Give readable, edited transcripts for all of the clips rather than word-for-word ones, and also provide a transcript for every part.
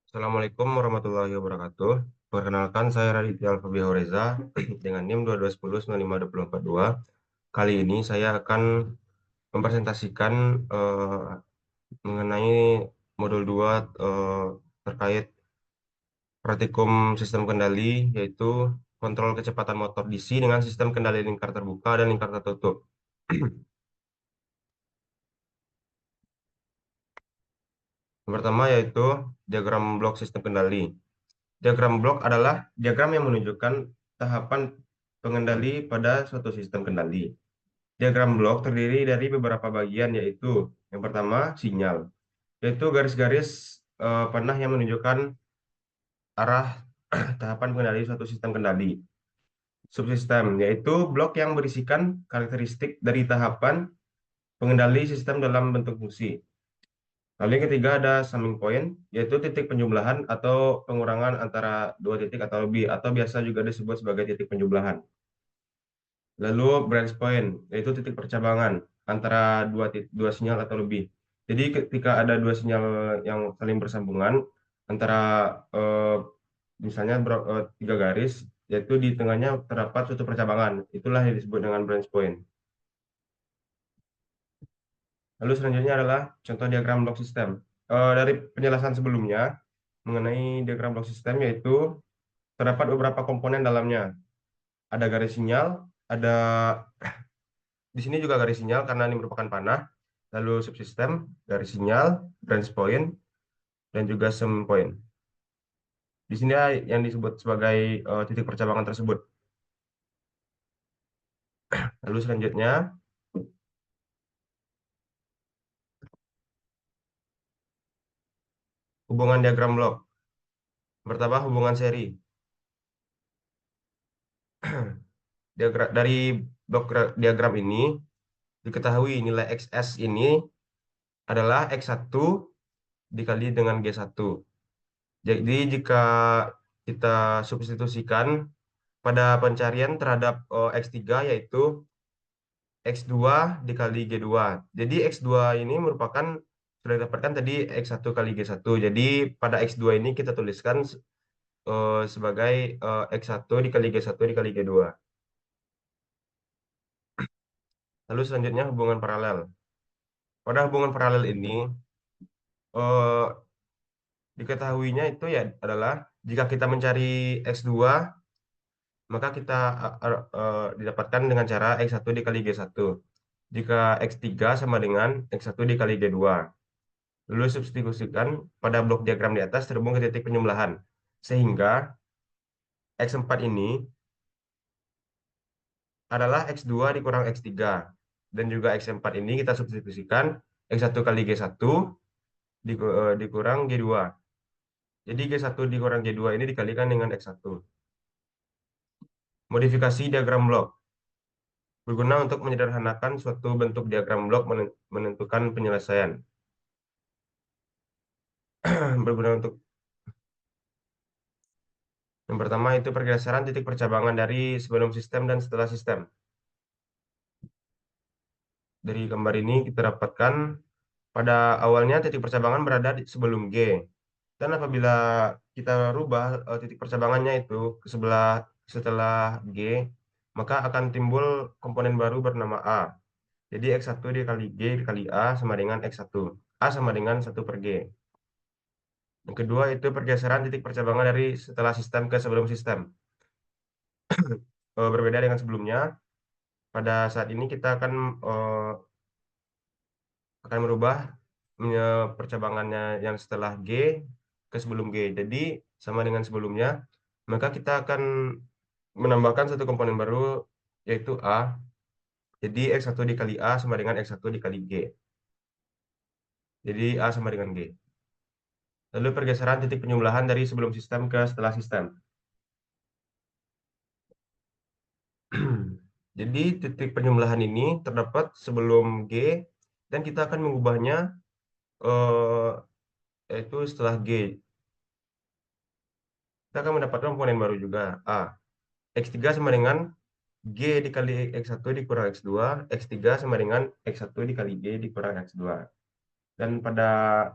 Assalamualaikum warahmatullahi wabarakatuh. Perkenalkan, saya Raditya Alfabiah Reza dengan NIM 2210952422. Kali ini saya akan mempresentasikan mengenai modul 2 terkait praktikum sistem kendali, yaitu kontrol kecepatan motor DC dengan sistem kendali lingkar terbuka dan lingkar tertutup. Yang pertama yaitu diagram blok sistem kendali. Diagram blok adalah diagram yang menunjukkan tahapan pengendali pada suatu sistem kendali. Diagram blok terdiri dari beberapa bagian, yaitu yang pertama sinyal, yaitu garis-garis panah yang menunjukkan arah tahapan pengendali suatu sistem kendali. Subsistem, yaitu blok yang berisikan karakteristik dari tahapan pengendali sistem dalam bentuk fungsi. Lalu yang ketiga ada summing point, yaitu titik penjumlahan atau pengurangan antara dua titik atau lebih, atau biasa juga disebut sebagai titik penjumlahan. Lalu branch point, yaitu titik percabangan antara dua sinyal atau lebih. Jadi ketika ada dua sinyal yang saling bersambungan antara eh, misalnya tiga garis, yaitu di tengahnya terdapat suatu percabangan. Itulah yang disebut dengan branch point. Lalu selanjutnya adalah contoh diagram blok sistem. Dari penjelasan sebelumnya mengenai diagram blok sistem, yaitu terdapat beberapa komponen dalamnya. Ada garis sinyal, ada di sini juga garis sinyal karena ini merupakan panah, lalu subsistem, garis sinyal, branch point, dan juga sum point. Di sini yang disebut sebagai titik percabangan tersebut. Lalu selanjutnya, hubungan diagram blok. Pertama, hubungan seri. Dari blok diagram ini, diketahui nilai XS ini adalah X1 dikali dengan G1. Jadi jika kita substitusikan pada pencarian terhadap X3, yaitu X2 dikali G2. Jadi X2 ini merupakan sudah didapatkan tadi X1 kali G1. Jadi pada X2 ini kita tuliskan sebagai X1 dikali G1 dikali G2. Lalu selanjutnya hubungan paralel. Pada hubungan paralel ini eh, diketahuinya itu ya adalah jika kita mencari X2, maka kita didapatkan dengan cara X1 dikali G1. Jika X3 sama dengan X1 dikali G2. Lalu substitusikan pada blok diagram di atas terhubung ke titik penjumlahan. Sehingga X4 ini adalah X2 dikurang X3. Dan juga X4 ini kita substitusikan X1 kali G1 dikurang G2. Jadi G1 dikurang G2 ini dikalikan dengan X1. Modifikasi diagram blok berguna untuk menyederhanakan suatu bentuk diagram blok menentukan penyelesaian. Berguna untuk yang pertama itu pergeseran titik percabangan dari sebelum sistem dan setelah sistem. Dari gambar ini kita dapatkan pada awalnya titik percabangan berada di sebelum G. Dan apabila kita rubah titik percabangannya itu ke sebelah setelah G, maka akan timbul komponen baru bernama A. Jadi X1 dikali G dikali A sama dengan X1. A sama dengan 1 per G. Yang kedua itu pergeseran titik percabangan dari setelah sistem ke sebelum sistem. Berbeda dengan sebelumnya, pada saat ini kita akan merubah percabangannya yang setelah G ke sebelum G. Jadi sama dengan sebelumnya, maka kita akan menambahkan satu komponen baru yaitu A. Jadi X1 dikali A sama dengan X1 dikali G. Jadi A sama dengan G. Lalu pergeseran titik penjumlahan dari sebelum sistem ke setelah sistem. Jadi titik penjumlahan ini terdapat sebelum G dan kita akan mengubahnya eh, yaitu setelah G. Kita akan mendapatkan komponen baru juga A. X3 sama dengan G dikali X1 dikurang X2. X3 sama dengan X1 dikali G dikurang X2. Dan pada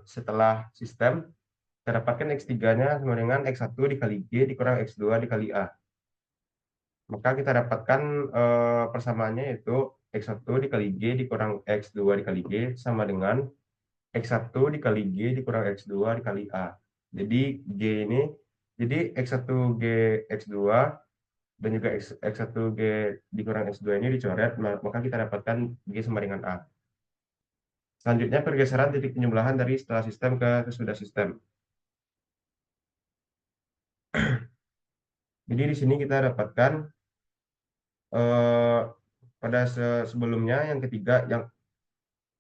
setelah sistem, Kita dapatkan X3-nya sama dengan X1 dikali G dikurang X2 dikali A. Maka kita dapatkan persamaannya itu X1 dikali G dikurang X2 dikali G sama dengan X1 dikali G dikurang X2 dikali A. Jadi G ini, jadi X1 G X2 dan juga X1 G dikurang X2 ini dicoret, maka kita dapatkan G sama dengan A. Selanjutnya pergeseran titik penjumlahan dari setelah sistem ke sesudah sistem. Jadi di sini kita dapatkan eh, pada sebelumnya yang ketiga, yang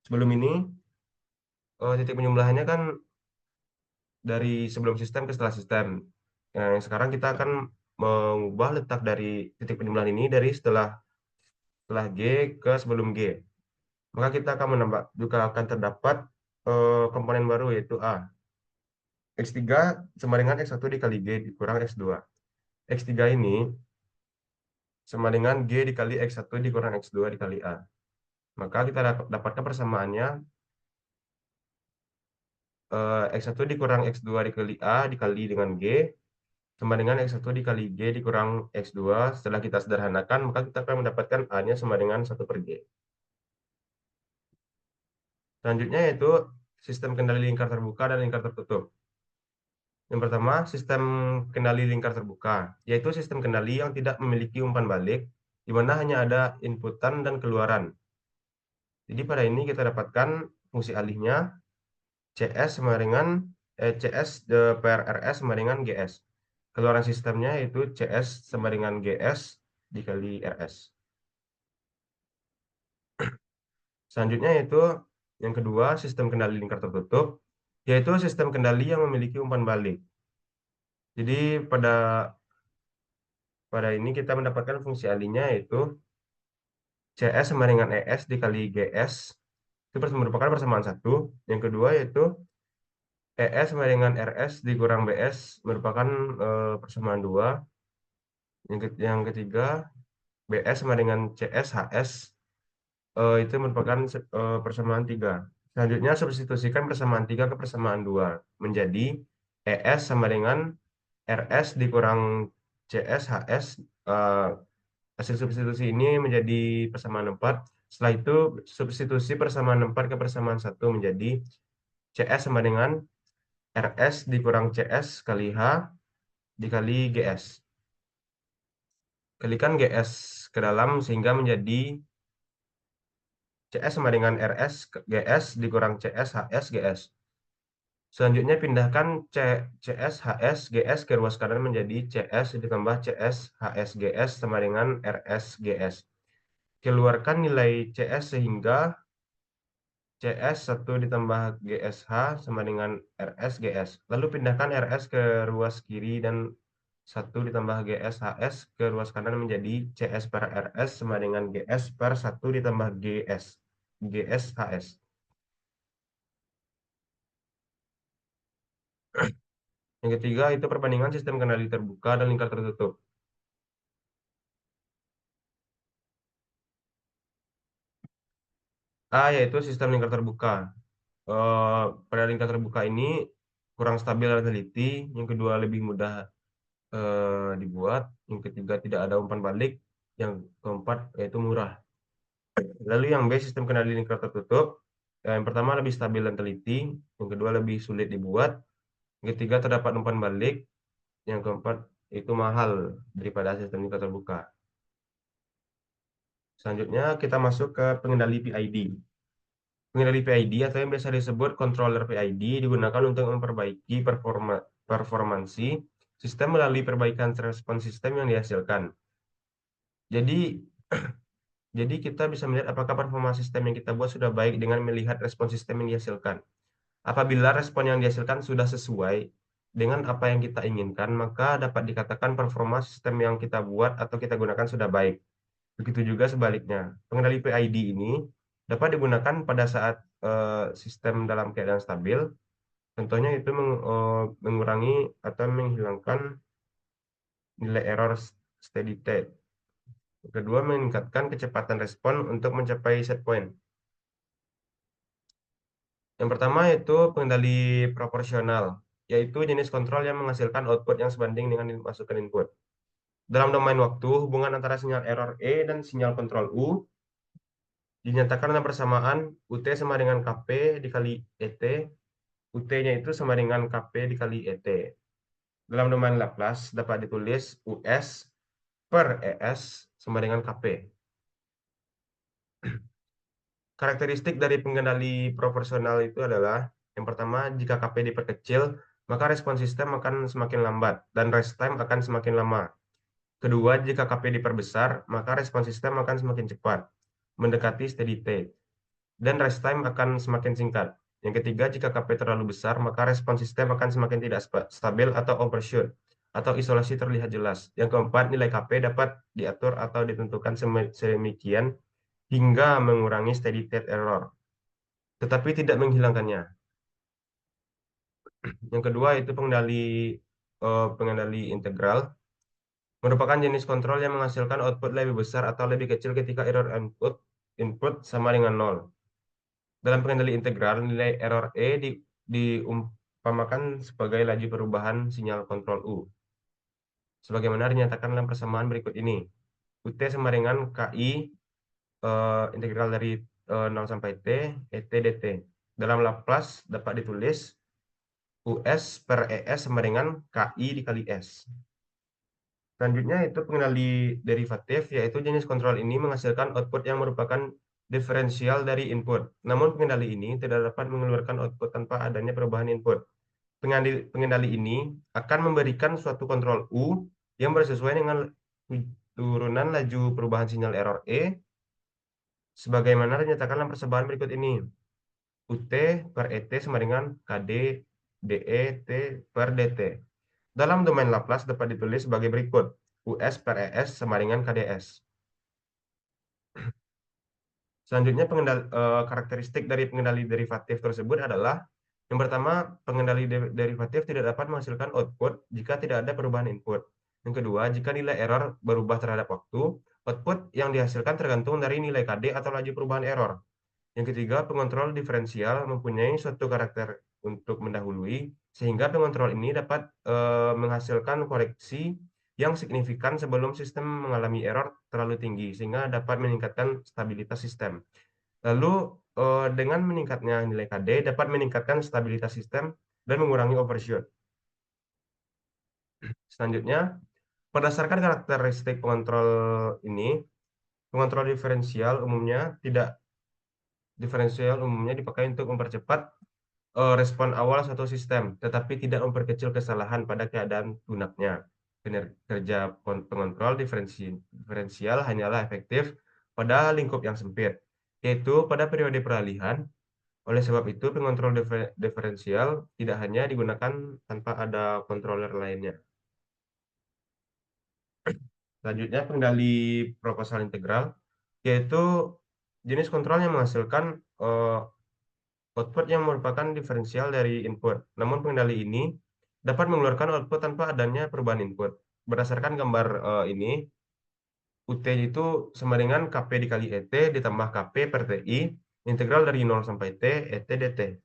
sebelum ini titik penjumlahannya kan dari sebelum sistem ke setelah sistem. Yang sekarang kita akan mengubah letak dari titik penjumlahan ini dari setelah G ke sebelum G. Maka kita akan menambah juga akan terdapat komponen baru yaitu A. X3 sama dengan X1 dikali G dikurang X2. X3 ini sama dengan G dikali X1 dikurang X2 dikali A. Maka kita dapatkan persamaannya X1 dikurang X2 dikali A dikali dengan G sama dengan X1 dikali G dikurang X2. Setelah kita sederhanakan, maka kita akan mendapatkan A-nya sama dengan 1/G. Selanjutnya yaitu sistem kendali lingkar terbuka dan lingkar tertutup. Yang pertama, sistem kendali lingkar terbuka, yaitu sistem kendali yang tidak memiliki umpan balik, di mana hanya ada inputan dan keluaran. Jadi pada ini kita dapatkan fungsi alihnya CS sama dengan CS per RS sama dengan GS. Keluaran sistemnya itu CS sama dengan GS dikali RS. Selanjutnya yaitu yang kedua, sistem kendali lingkar tertutup, yaitu sistem kendali yang memiliki umpan balik. Jadi pada pada ini kita mendapatkan fungsi alihnya yaitu CS sama dengan ES dikali GS. Itu merupakan persamaan satu. Yang kedua yaitu ES sama dengan RS dikurang BS merupakan persamaan dua. Yang ketiga BS sama dengan CS HS itu merupakan persamaan tiga. Selanjutnya substitusikan persamaan tiga ke persamaan dua menjadi ES sama dengan RS dikurang CS HS. eh, Hasil substitusi ini menjadi persamaan 4. Setelah itu substitusi persamaan 4 ke persamaan satu menjadi CS sama dengan RS dikurang CS kali H dikali GS. Kalikan GS ke dalam sehingga menjadi CS sama dengan RS GS dikurang CS HS GS. Selanjutnya pindahkan CS HS GS ke ruas kanan menjadi CS ditambah CS HS GS sama dengan RS GS. Keluarkan nilai CS sehingga CS 1 ditambah GSH sama dengan RS GS. Lalu pindahkan RS ke ruas kiri dan 1 ditambah GS HS ke ruas kanan menjadi CS per RS sama dengan GS per 1 ditambah GS HS. Yang ketiga itu perbandingan sistem kendali terbuka dan lingkar tertutup. A yaitu sistem lingkar terbuka. Pada lingkar terbuka ini kurang stabil dan teliti. Yang kedua lebih mudah dibuat. Yang ketiga tidak ada umpan balik. Yang keempat yaitu murah. Lalu yang B sistem kendali lingkar tertutup. Yang pertama lebih stabil dan teliti. Yang kedua lebih sulit dibuat. Yang ketiga terdapat umpan balik. Yang keempat itu mahal daripada sistem lingkar terbuka. Selanjutnya kita masuk ke pengendali PID. Pengendali PID atau yang biasa disebut controller PID digunakan untuk memperbaiki performansi sistem melalui perbaikan respon sistem yang dihasilkan. Jadi Jadi kita bisa melihat apakah performa sistem yang kita buat sudah baik dengan melihat respon sistem yang dihasilkan. Apabila respon yang dihasilkan sudah sesuai dengan apa yang kita inginkan, maka dapat dikatakan performa sistem yang kita buat atau kita gunakan sudah baik. Begitu juga sebaliknya. Pengendali PID ini dapat digunakan pada saat sistem dalam keadaan stabil. Contohnya itu mengurangi atau menghilangkan nilai error steady state. Kedua, meningkatkan kecepatan respon untuk mencapai set point. Yang pertama itu pengendali proporsional, yaitu jenis kontrol yang menghasilkan output yang sebanding dengan masukan input. Dalam domain waktu, hubungan antara sinyal error E dan sinyal kontrol U dinyatakan dalam persamaan UT sama dengan KP dikali ET, UT-nya itu sama dengan KP dikali ET. Dalam domain Laplace dapat ditulis US per ES sama dengan KP. Karakteristik dari pengendali proporsional itu adalah yang pertama, jika KP diperkecil, maka respon sistem akan semakin lambat dan rest time akan semakin lama. Kedua, jika KP diperbesar, maka respon sistem akan semakin cepat, mendekati steady state, dan rest time akan semakin singkat. Yang ketiga, jika KP terlalu besar, maka respon sistem akan semakin tidak stabil atau overshoot, atau isolasi terlihat jelas. Yang keempat, nilai KP dapat diatur atau ditentukan sedemikian hingga mengurangi steady state error, tetapi tidak menghilangkannya. Yang kedua itu pengendali integral, merupakan jenis kontrol yang menghasilkan output lebih besar atau lebih kecil ketika error input sama dengan 0. Dalam pengendali integral, nilai error E diumpamakan sebagai laju perubahan sinyal kontrol U. Sebagaimana dinyatakan dalam persamaan berikut ini. UT sama dengan KI integral dari 0 sampai T, ET dt. Dalam Laplace dapat ditulis US per ES sama dengan KI dikali S. Selanjutnya itu pengendali derivatif, yaitu jenis kontrol ini menghasilkan output yang merupakan diferensial dari input. Namun pengendali ini tidak dapat mengeluarkan output tanpa adanya perubahan input. Pengendali ini akan memberikan suatu kontrol U yang bersesuaian dengan turunan laju perubahan sinyal error E, sebagaimana dinyatakan dalam percobaan berikut ini. UT per ET sama dengan KD DE T per DT. Dalam domain Laplace dapat ditulis sebagai berikut. US per ES sama dengan KDS. Selanjutnya karakteristik dari pengendali derivatif tersebut adalah yang pertama, pengendali derivatif tidak dapat menghasilkan output jika tidak ada perubahan input. Yang kedua, jika nilai error berubah terhadap waktu, output yang dihasilkan tergantung dari nilai KD atau laju perubahan error. Yang ketiga, pengontrol diferensial mempunyai suatu karakter untuk mendahului, sehingga pengontrol ini dapat menghasilkan koreksi yang signifikan sebelum sistem mengalami error terlalu tinggi, sehingga dapat meningkatkan stabilitas sistem. Lalu, dengan meningkatnya nilai KD dapat meningkatkan stabilitas sistem dan mengurangi overshoot. Selanjutnya, berdasarkan karakteristik pengontrol ini, pengontrol diferensial umumnya dipakai untuk mempercepat respon awal satu sistem, tetapi tidak memperkecil kesalahan pada keadaan lunaknya. Kerja pengontrol diferensial hanyalah efektif pada lingkup yang sempit, yaitu pada periode peralihan. Oleh sebab itu, pengontrol diferensial tidak hanya digunakan tanpa ada controller lainnya. Selanjutnya, pengendali proposal integral, yaitu jenis kontrol yang menghasilkan output yang merupakan diferensial dari input. Namun pengendali ini dapat mengeluarkan output tanpa adanya perubahan input. Berdasarkan gambar ini, UT itu sama dengan KP dikali ET ditambah KP per TI, integral dari 0 sampai T, ET dt.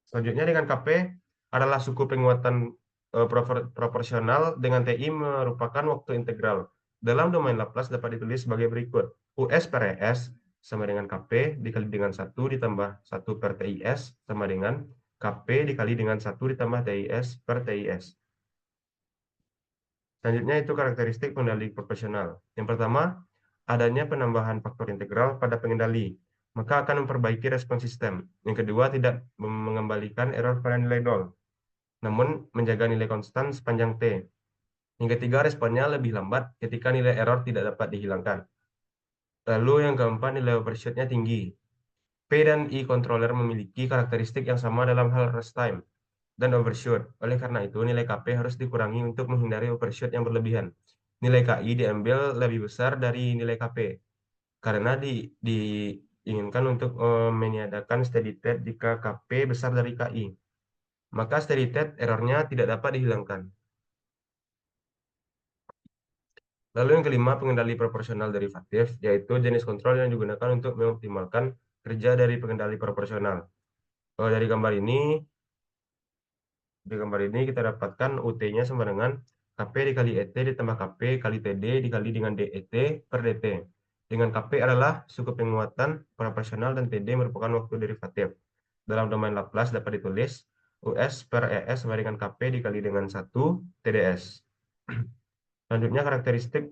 Selanjutnya dengan KP adalah suku penguatan proporsional dengan TI merupakan waktu integral. Dalam domain Laplace dapat ditulis sebagai berikut. US per ES sama dengan KP dikali dengan 1 ditambah 1 per TIS sama dengan KP dikali dengan 1 ditambah TIS per TIS. Selanjutnya itu karakteristik pengendali proporsional. Yang pertama, adanya penambahan faktor integral pada pengendali, maka akan memperbaiki respon sistem. Yang kedua, tidak mengembalikan error pada nilai 0, namun menjaga nilai konstan sepanjang T. Yang ketiga, responnya lebih lambat ketika nilai error tidak dapat dihilangkan. Lalu yang keempat, nilai overshoot-nya tinggi. P dan I controller memiliki karakteristik yang sama dalam hal rest time dan overshoot. Oleh karena itu, nilai KP harus dikurangi untuk menghindari overshoot yang berlebihan. Nilai KI diambil lebih besar dari nilai KP, karena diinginkan untuk meniadakan steady state jika KP besar dari KI. Maka steady state errornya tidak dapat dihilangkan. Lalu yang kelima, pengendali proporsional derivatif, yaitu jenis kontrol yang digunakan untuk mengoptimalkan kerja dari pengendali proporsional. Dari gambar ini, Di gambar ini kita dapatkan UT-nya sama dengan KP dikali ET ditambah KP kali TD dikali dengan DET per DT. Dengan KP adalah suku penguatan proporsional dan TD merupakan waktu derivatif. Dalam domain Laplace dapat ditulis US per ES sama dengan KP dikali dengan 1 TDS. Selanjutnya karakteristik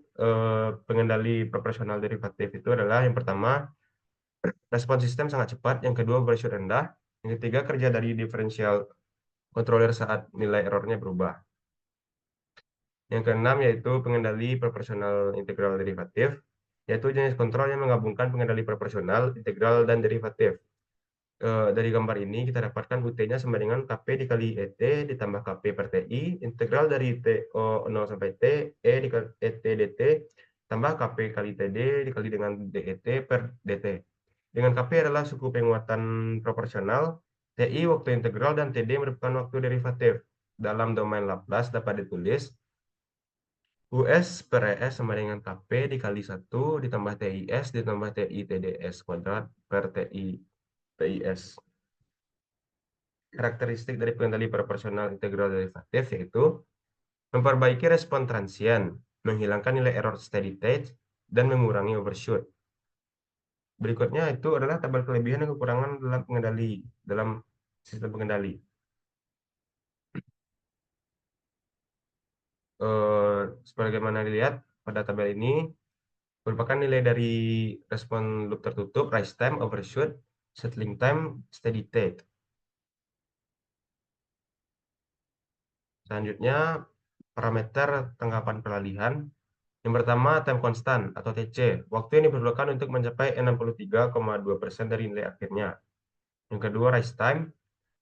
pengendali proporsional derivatif itu adalah yang pertama, respon sistem sangat cepat, yang kedua overshoot rendah, yang ketiga kerja dari diferensial controller saat nilai errornya berubah. Yang keenam yaitu pengendali proporsional integral derivatif, yaitu jenis kontrol yang menggabungkan pengendali proporsional, integral, dan derivatif. Dari gambar ini kita dapatkan UT-nya sama dengan KP dikali ET ditambah KP per TI, integral dari TO 0 sampai T, E dikali ET DT, tambah KP kali TD dikali dengan DET per DT. Dengan KP adalah suku penguatan proporsional, TI waktu integral, dan TD merupakan waktu derivatif. Dalam domain Laplace dapat ditulis US per ES sama dengan KP dikali 1 ditambah TIS ditambah TI TDS kuadrat per TI TIS. Karakteristik dari pengendali proporsional integral derivatif yaitu memperbaiki respon transien, menghilangkan nilai error steady state, dan mengurangi overshoot. Berikutnya itu adalah tabel kelebihan dan kekurangan dalam pengendali dalam sistem pengendali. Eh, Sebagaimana dilihat pada tabel ini merupakan nilai dari respon loop tertutup, rise time, overshoot, settling time, steady state. Selanjutnya parameter tanggapan peralihan. Yang pertama, time constant atau TC. Waktu yang diperlukan untuk mencapai 63,2% dari nilai akhirnya. Yang kedua, rise time.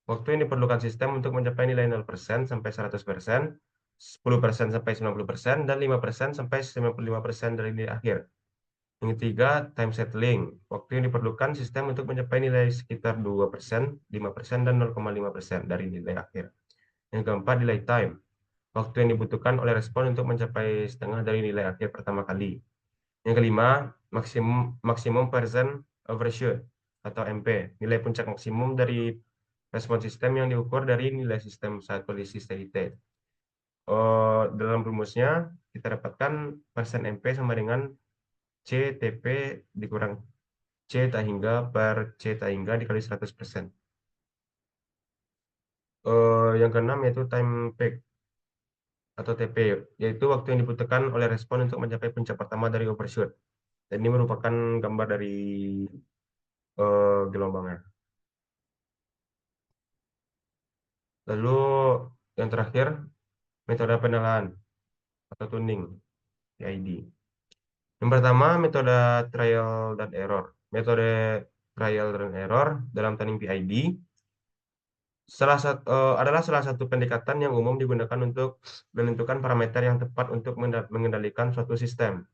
Waktu yang diperlukan sistem untuk mencapai nilai 0% sampai 100%, 10% sampai 90%, dan 5% sampai 95% dari nilai akhir. Yang ketiga, time settling. Waktu yang diperlukan sistem untuk mencapai nilai sekitar 2%, 5%, dan 0,5% dari nilai akhir. Yang keempat, delay time. Waktu yang dibutuhkan oleh respon untuk mencapai setengah dari nilai akhir pertama kali. Yang kelima, maksimum maksimum percent overshoot atau MP, nilai puncak maksimum dari respon sistem yang diukur dari nilai sistem saat kondisi steady state. Dalam rumusnya kita dapatkan persen MP sama dengan CTP dikurang C tak hingga per C tak hingga dikali 100%. Yang keenam yaitu time peak atau TP, yaitu waktu yang dibutuhkan oleh respon untuk mencapai puncak pertama dari overshoot. Dan ini merupakan gambar dari gelombangnya. Lalu yang terakhir, metode penilaian atau tuning, PID. Yang pertama, metode trial dan error. Metode trial dan error dalam tuning PID adalah salah satu pendekatan yang umum digunakan untuk menentukan parameter yang tepat untuk mengendalikan suatu sistem.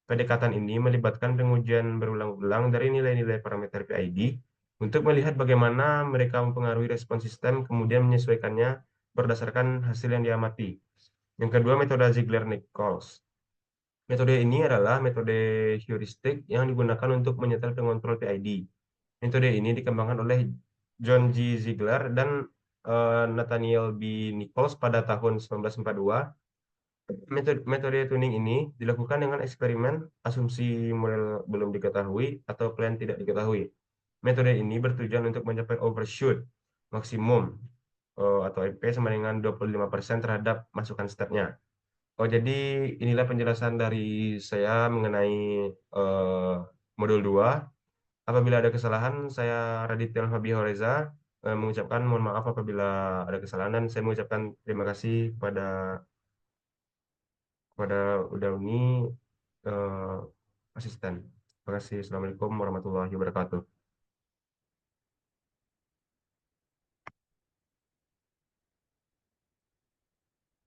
Pendekatan ini melibatkan pengujian berulang-ulang dari nilai-nilai parameter PID untuk melihat bagaimana mereka mempengaruhi respon sistem, kemudian menyesuaikannya berdasarkan hasil yang diamati. Yang kedua, metode Ziegler-Nichols. Metode ini adalah metode heuristik yang digunakan untuk menyetel pengontrol PID. Metode ini dikembangkan oleh John G. Ziegler dan Nathaniel B. Nichols pada tahun 1942. Metode tuning ini dilakukan dengan eksperimen, asumsi model belum diketahui, atau plan tidak diketahui. Metode ini bertujuan untuk mencapai overshoot maksimum atau MP sama dengan 25% terhadap masukan stepnya. Jadi inilah penjelasan dari saya mengenai eh, modul 2. Apabila ada kesalahan, saya Raditya Fabio Reza mengucapkan mohon maaf apabila ada kesalahan, dan saya mengucapkan terima kasih kepada Udauni, eh, asisten. Terima kasih. Assalamualaikum warahmatullahi wabarakatuh.